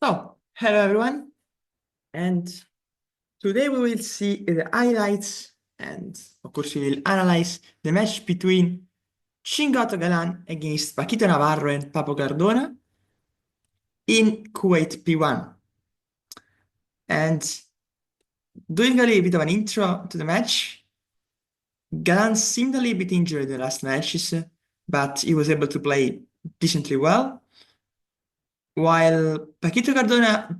So, hello everyone, and today we will see the highlights and of course we will analyze the match between Chingotto Galan against Paquito Navarro and Papo Cardona in Kuwait P1. And doing a little bit of an intro to the match, Galan seemed a little bit injured in the last matches, but he was able to play decently well, while Paquito Cardona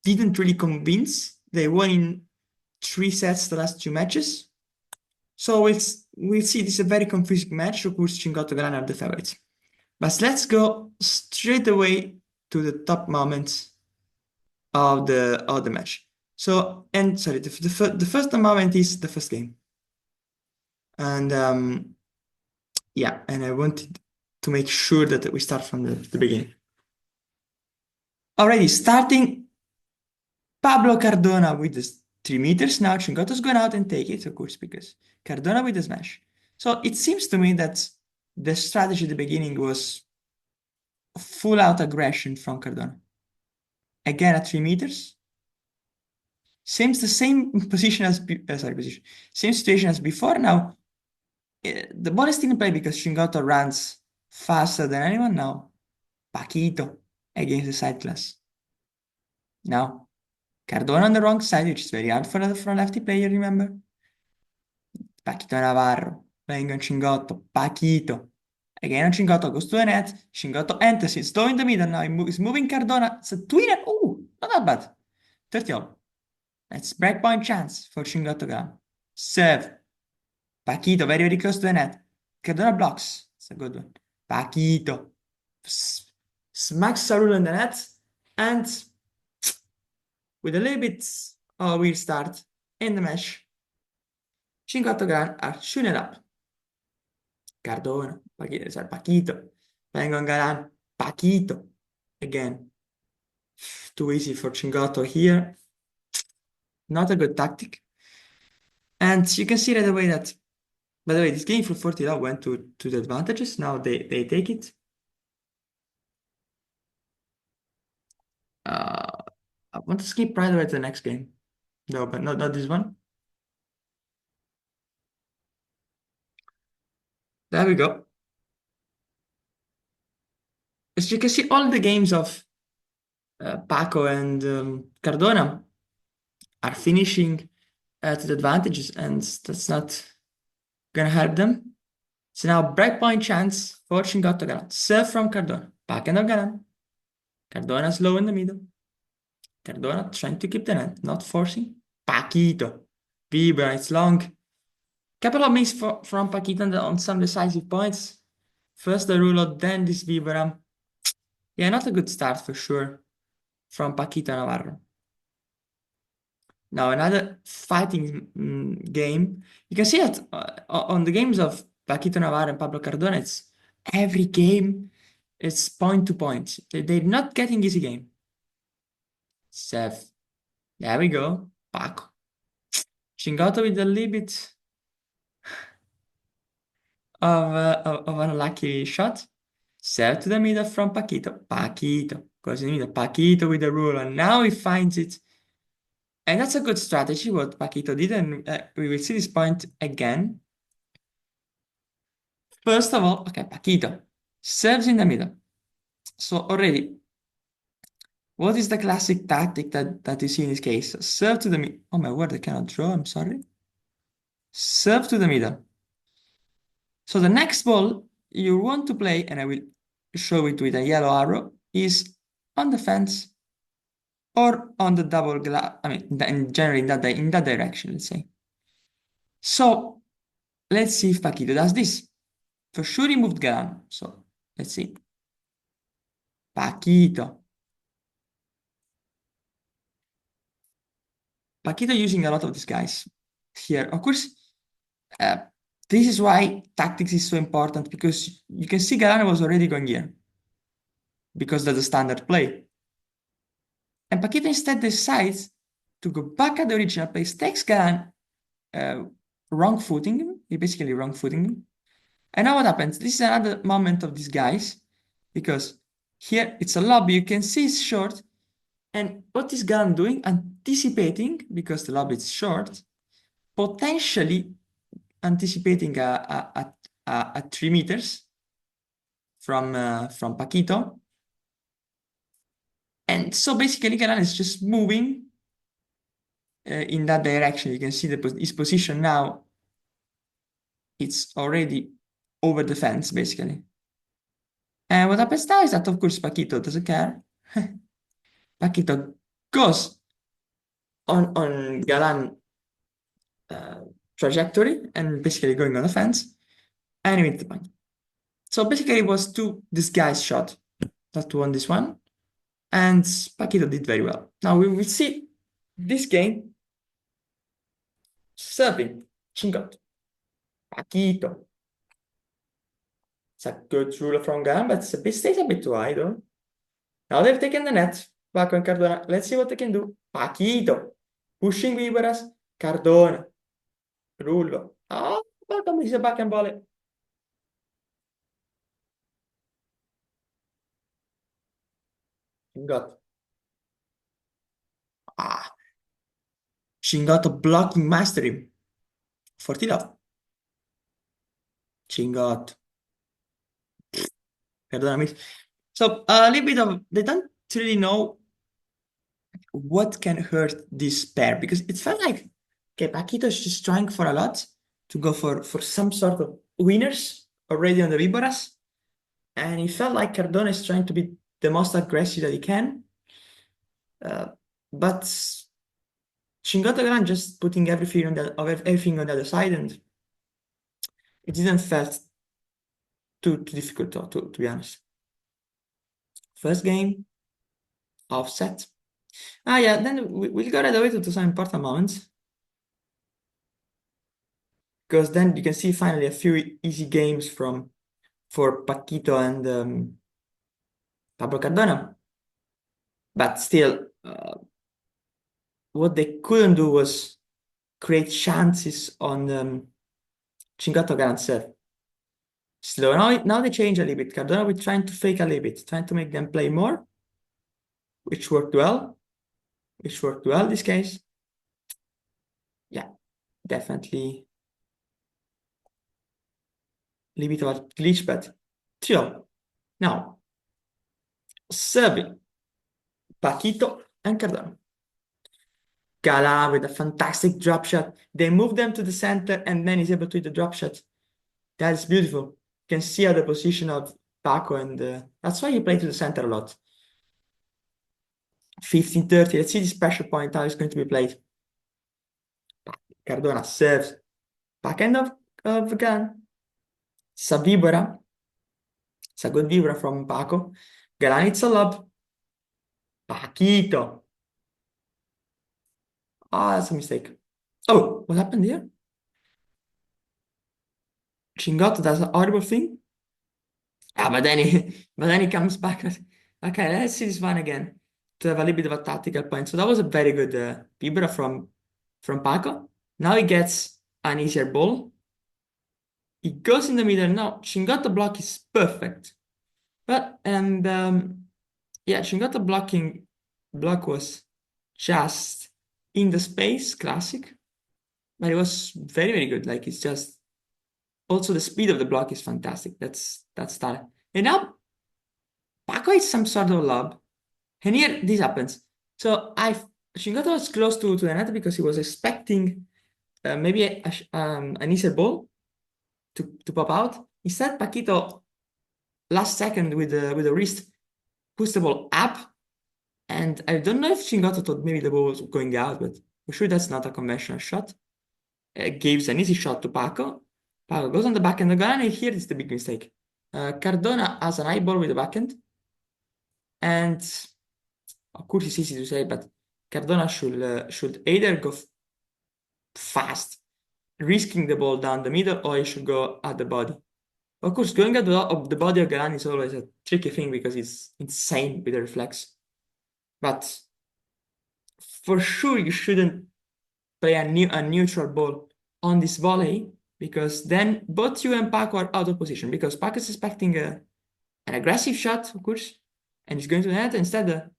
didn't really convince. They won in 3 sets the last 2 matches. So we'll see. This is a very confusing match. Of course, Chingotto Galan are the favorites. But let's go straight away to the top moments of the match. So, and sorry, the first moment is the first game. And yeah, and I wanted to make sure that we start from the beginning. Already starting Pablo Cardona with the 3 meters. Now Chingotto's going out and take it, of course, because Cardona with the smash. So it seems to me that the strategy at the beginning was full out aggression from Cardona. Again at 3 meters. Seems the same position as same situation as before. Now the ball is still in play because Chingotto runs faster than anyone now. Paquito against the side class. Now Cardona on the wrong side, which is very hard for a lefty player, remember? Paquito Navarro playing on Chingotto. Paquito. Again on Chingotto, goes to the net. Chingotto enters, it's low in the middle now. He's moving Cardona. It's a tweener. Oh, not that bad. 30 all. That's breakpoint chance for Chingotto Galan. Serve. Paquito, very, very close to the net. Cardona blocks. It's a good one. Paquito. Smacks Sarul in the net. And with a little bit of a weird start in the match, Chingotto Galan are 2-0 up. Cardona, Paquito, playing on Galan, Paquito, again, too easy for Chingotto here, not a good tactic, and you can see right away that, by the way, this game for 40 love went to the advantages, now they take it. I want to skip right away to the next game, no, but not this one. There we go. As you can see, all the games of Paco and Cardona are finishing to the advantages, and that's not gonna help them. So now breakpoint chance for Chingotto Galan. Serve from Cardona. Back end of Galan. Cardona slow in the middle. Cardona trying to keep the net, not forcing. Paquito. Vibra, it's long. Couple of misses from Paquito on some decisive points. First the Rulo, then this Vibra. Yeah, not a good start for sure from Paquito Navarro. Now another fighting game. You can see that on the games of Paquito Navarro and Pablo Cardona, it's every game it's point to point. They're not getting easy game. Seth. There we go. Paco. Chingotto with a little bit of an unlucky shot. Serve to the middle from Paquito. Paquito goes in the middle. Paquito with the rule, and now he finds it. And that's a good strategy, what Paquito did, and we will see this point again. First of all, okay, Paquito serves in the middle. So already, what is the classic tactic that you see in this case? Serve to the middle. Oh my word, I cannot draw, I'm sorry. Serve to the middle. So the next ball you want to play, and I will show it with a yellow arrow, is on the fence or on the double glass. I mean, generally in that direction, let's say. So let's see if Paquito does this. For sure he moved Galan. So let's see. Paquito. Paquito using a lot of these guys here. Of course, this is why tactics is so important, because you can see Galan was already going here because that's the standard play. And Paquito instead decides to go back at the original place, takes Galan wrong footing him. He basically wrong footing him. And now what happens? This is another moment of these guys, because here it's a lobby. You can see it's short. And what is Galan doing? Anticipating, because the lob is short, potentially anticipating a 3 meters from Paquito. And so basically Galan is just moving in that direction. You can see his position now. It's already over the fence, basically. And what happens now is that, of course, Paquito doesn't care. Paquito goes on Galan trajectory and basically going on the fence and he made the point. So basically it was two disguised shot that won this one. And Paquito did very well. Now we will see this game serving Chingotto. Paquito. It's a good ruler from Galan, but it stays a bit too high though. Now they've taken the net. Paco and Cardona. Let's see what they can do. Paquito. Pushing Víboras. Cardona. Rullo. Oh, welcome. He's a back and volley. Chingotto. Ah. Chingotto blocking mastery. 40 love. Chingotto. Cardona miss. So a little bit of, they don't really know what can hurt this pair because it felt like, okay, Paquito is just trying for a lot to go for some sort of winners already on the Víboras. And it felt like Cardona is trying to be the most aggressive that he can. But Chingotto Galan just putting everything on everything on the other side, and it didn't felt too difficult to be honest. First game, offset. Yeah, then we'll go right away to some important moments. Because then you can see finally a few easy games for Paquito and Pablo Cardona. But still, what they couldn't do was create chances on Chingotto Galan serve. Slow. Now they change a little bit. Cardona was trying to fake a little bit, trying to make them play more, which worked well. Which worked well this case. Yeah, definitely a little bit of a glitch, but 3-0. Now, serving Paquito and Cardona. Galan with a fantastic drop shot. They move them to the center and then he's able to hit the drop shot. That is beautiful. You can see how the position of Paco and that's why you play to the center a lot. 15-30. Let's see this pressure point, how it's going to be played. Cardona serves. Back end of Galan. It's a Víbora. It's a good Víbora from Paco. Galan hits a lob. Paquito. That's a mistake. Oh, what happened here? Chingotto does a horrible thing. But then he comes back. Okay, let's see this one again to have a little bit of a tactical point. So that was a very good Víbora from Paco. Now he gets an easier ball. He goes in the middle. Now Chingotto block is perfect. But yeah, Chingotto block was just in the space, classic. But it was very, very good. Like it's just also the speed of the block is fantastic. That's talent. And now Paco is some sort of lob. And here this happens. So Chingotto was close to the net because he was expecting maybe an easier ball to pop out. Instead, Paquito last second with the wrist puts the ball up. And I don't know if Chingotto thought maybe the ball was going out, but for sure that's not a conventional shot. Gives an easy shot to Paco. Paco goes on the backhand again, and here is the big mistake. Cardona has an high ball with the backhand. And of course it's easy to say, but Cardona should either go fast, risking the ball down the middle, or he should go at the body. Of course, going at the body of Galan is always a tricky thing because it's insane with the reflex. But for sure, you shouldn't play a neutral ball on this volley because then both you and Paco are out of position because Paco is expecting an aggressive shot, of course, and he's going to the net. Instead,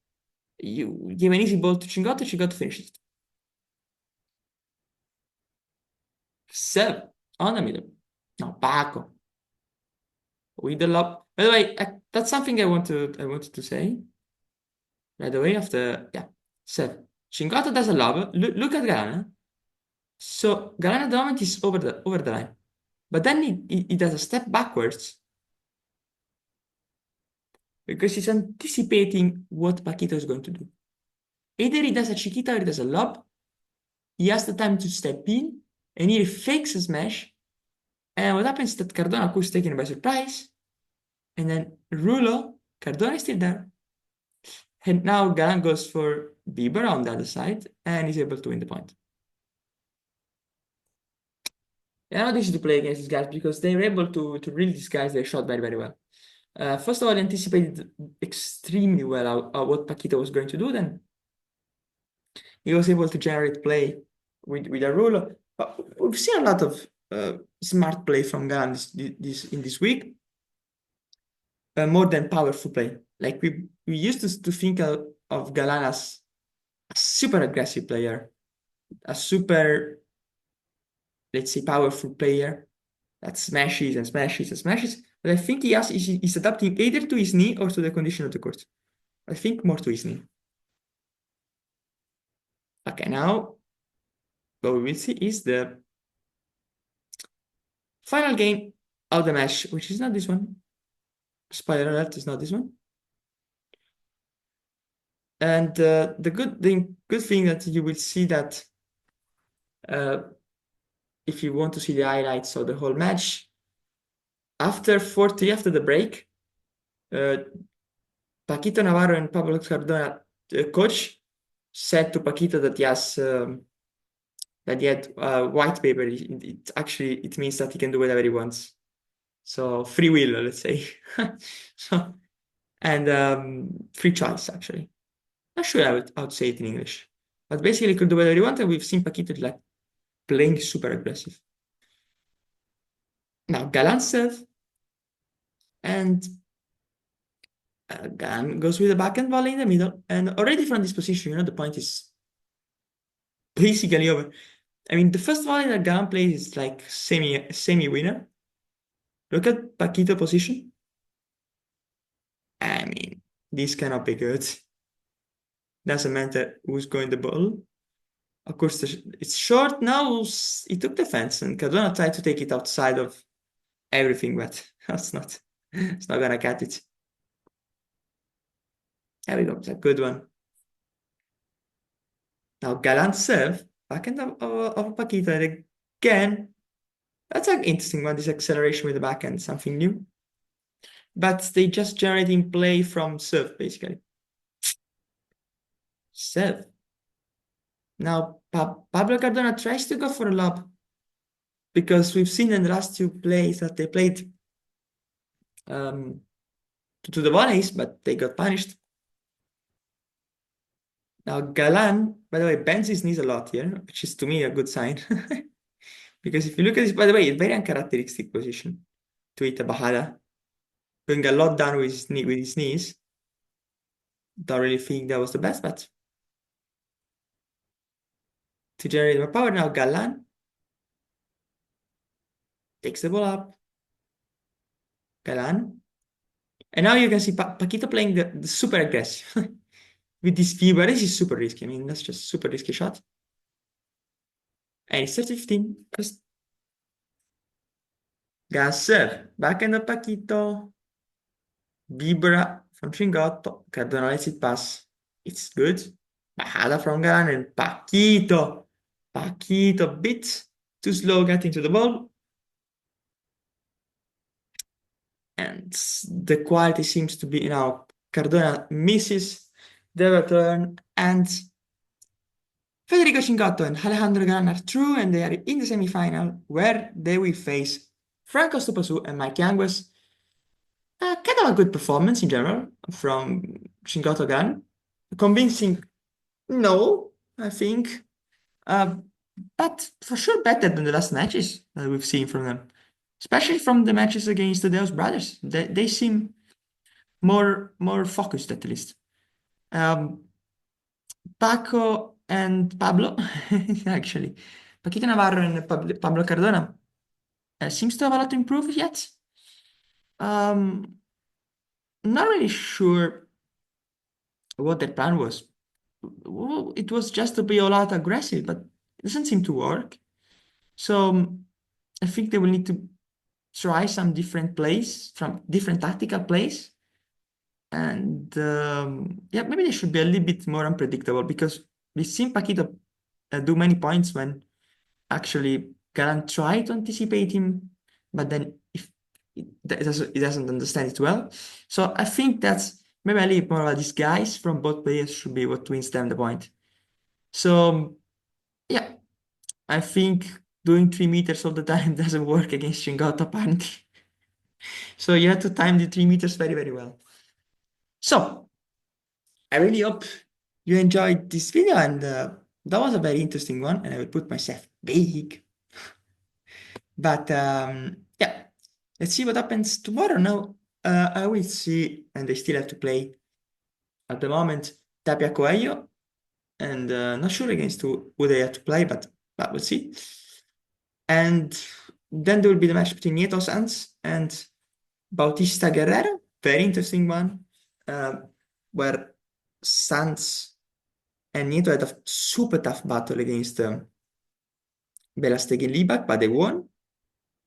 You give an easy ball to Chingotto, Chingotto finishes it. Serve on the middle. No, Paco with the lob. By the way, that's something I wanted to say. By the way, after yeah, serve. Chingotto does a lob. Look at Galan. So Galan at the moment is over the line, but then he does a step backwards because he's anticipating what Paquito is going to do. Either he does a chiquita or he does a lob. He has the time to step in, and he fakes a smash. And what happens is that Cardona, of course, taken by surprise. And then Rulo, Cardona is still there. And now Galan goes for Bieber on the other side and is able to win the point. And I want to play against these guys because they were able to really disguise their shot very, very well. First of all, they anticipated extremely well what Paquito was going to do. Then he was able to generate play with a Rulo. But we've seen a lot of smart play from Galan in this week. More than powerful play. Like we used to think of Galan as a super aggressive player, a super, let's say, powerful player that smashes and smashes and smashes. But I think he's adapting either to his knee or to the condition of the court. I think more to his knee. Okay, now what we will see is the final game of the match, which is not this one. Spoiler alert, is not this one. And the good thing that you will see that if you want to see the highlights of the whole match, after 4-3, after the break, Paquito Navarro and Pablo Cardona, coach, said to Paquito that that he had white paper. It means that he can do whatever he wants. So free will, let's say. So and free choice, actually. Not sure I would say it in English, but basically he could do whatever he wanted. We've seen Paquito like playing super aggressive. Now Galan serve, and Galan goes with the backhand volley in the middle, and already from this position, the point is basically over. I mean, the first volley that Galan plays is like semi winner. Look at Paquito position. I mean, this cannot be good. Doesn't matter who's going the ball. Of course, it's short now. He took the fence, and Cardona tried to take it outside of everything, but that's not. It's not gonna catch it. There we go. It's a good one. Now Galan serve backhand of Paquito, and again, that's an interesting one. This acceleration with the backhand, something new. But they just generating play from serve, basically. Serve. Now Pablo Cardona tries to go for a lob because we've seen in the last two plays that they played to the volleys, but they got punished. Now Galan, by the way, bends his knees a lot here, which is to me a good sign. Because if you look at this, by the way, it's very uncharacteristic position to hit a bajada. Going a lot down with his knees. Don't really think that was the best, but to generate more power, now Galan takes the ball up. Galan. And now you can see Paquito playing the super aggressive. With this view, but this is super risky. I mean, that's just super risky shot. And it's 30-15. Just gas serve. Backhand of Paquito. Vibra from Chingotto. Cardona lets it pass. It's good. Bajada from Galan and Paquito. Paquito bit too slow getting to the ball. And the quality seems to be now Cardona misses the return, and Federico Chingotto and Alejandro Galan are through, and they are in the semi-final where they will face Franco Stupasu and Mike Yanguas. Kind of a good performance in general from Chingotto Galan. Convincing, no, I think. But for sure better than the last matches that we've seen from them. Especially from the matches against the Deus brothers. They seem more focused, at least. Paco and Pablo, actually. Paquito Navarro and Pablo Cardona seems to have a lot to improve yet. Um, not really sure what their plan was. Well, it was just to be all out aggressive, but it doesn't seem to work. So I think they will need to try some different plays, from different tactical plays. And yeah, maybe they should be a little bit more unpredictable because we've seen Paquito do many points when actually Galan tried to anticipate him, but then if it doesn't understand it well. So I think that's maybe a little more of a disguise from both players should be what wins them the point. So yeah, I think doing 3 meters all the time doesn't work against Chingotto apparently. So you have to time the 3 meters very, very well. So I really hope you enjoyed this video, and that was a very interesting one, and I will put myself big. But yeah, let's see what happens tomorrow. Now, I will see, and they still have to play at the moment Tapia Coelho, and not sure against who they have to play, but we'll see. And then there will be the match between Nieto Sanz and Bautista Guerrero. Very interesting one, uh, where Sanz and Nieto had a super tough battle against Belastegui and Libak, but they won.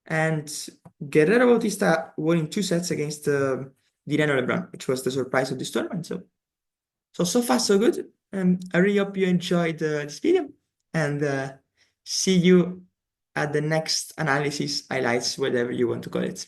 And Guerrero Bautista won in 2 sets against Direno Lebron, which was the surprise of this tournament. So far, so good. I really hope you enjoyed this video, and see you at the next analysis, highlights, whatever you want to call it.